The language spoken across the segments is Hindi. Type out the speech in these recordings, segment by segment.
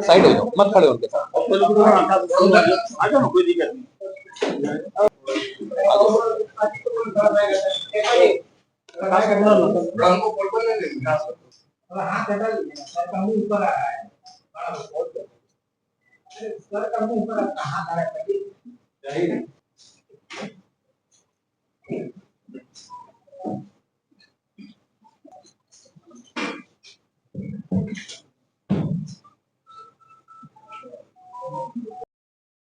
साइड हो जाओ, मत खड़े उनके साथ। कोई दिक्कत नहीं।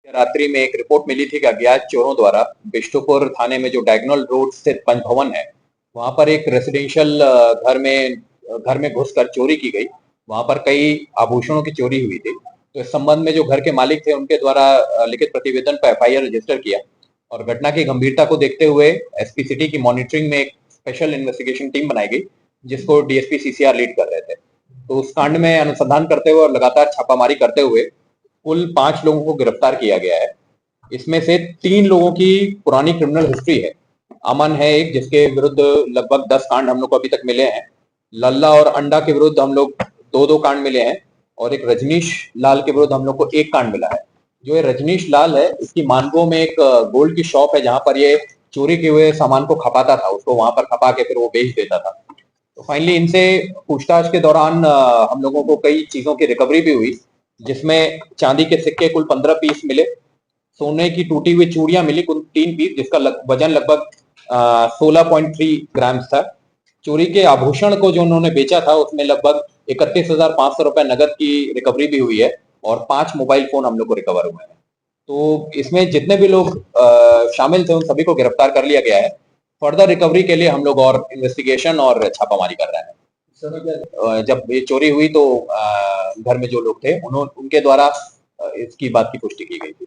रात्रि में एक रिपोर्ट मिली थी कि अज्ञात चोरों द्वारा बिष्टुपुर थाने में जो डायगोनल रोड स्थित पंचभवन है, वहां पर एक रेसिडेंशियल घर में घुसकर चोरी की गई। वहां पर कई आभूषणों की चोरी हुई थी। तो इस संबंध में जो घर के मालिक थे उनके द्वारा लिखित प्रतिवेदन पर एफआईआर रजिस्टर किया और घटना की गंभीरता को देखते हुए एसपी सिटी की मॉनिटरिंग में एक स्पेशल इन्वेस्टिगेशन टीम बनाई गई, जिसको डीएसपी सीसीआर लीड कर रहे थे। तो उस कांड में अनुसंधान करते हुए और लगातार छापामारी करते हुए कुल 5 लोगों को गिरफ्तार किया गया है। इसमें से 3 लोगों की पुरानी क्रिमिनल हिस्ट्री है। अमन है एक, जिसके विरुद्ध लगभग 10 कांड हम लोग को अभी तक मिले हैं। लल्ला और अंडा के विरुद्ध हम लोग 2-2 कांड मिले हैं और एक रजनीश लाल के विरुद्ध हम लोग को 1 कांड मिला है। जो ये रजनीश लाल है, इसकी मानगो में एक गोल्ड की शॉप है, जहां पर ये चोरी किए हुए सामान को खपाता था, उसको वहां पर खपा के फिर वो बेच देता था। तो फाइनली इनसे पूछताछ के दौरान हम लोगों को कई चीजों की रिकवरी भी हुई, जिसमें चांदी के सिक्के कुल 15 पीस मिले, सोने की टूटी हुई चूड़ियां मिली कुल 3 पीस, जिसका वजन लगभग 16.3 ग्राम था। चोरी के आभूषण को जो उन्होंने बेचा था उसमें लगभग 31,500 रुपए नगद की रिकवरी भी हुई है और 5 मोबाइल फोन हम लोग को रिकवर हुए हैं। तो इसमें जितने भी लोग शामिल थे उन सभी को गिरफ्तार कर लिया गया है। फर्दर रिकवरी के लिए हम लोग और इन्वेस्टिगेशन और छापामारी कर रहे हैं। जब ये चोरी हुई तो घर में जो लोग थे उनके द्वारा इसकी बात की पुष्टि की गई थी।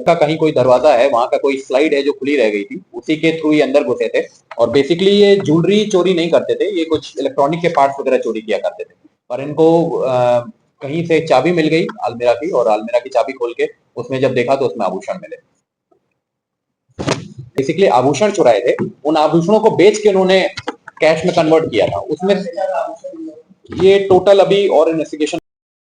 का कहीं कोई दरवाजा है, वहां का कोई स्लाइड है जो खुली रह गई थी, उसी के थ्रू ही अंदर घुसे थे। और बेसिकली ये ज्वेलरी चोरी नहीं करते थे, ये कुछ इलेक्ट्रॉनिक के पार्ट्स वगैरह चोरी किया करते थे। पर इनको कहीं से चाबी मिल गई अलमीरा की, और अलमीरा की चाबी खोल के उसमें जब देखा तो उसमें आभूषण मिले। बेसिकली आभूषण चुराए थे, उन आभूषणों को बेच के उन्होंने कैश में कन्वर्ट किया था। उसमें ये टोटल अभी और इन्वेस्टिगेशन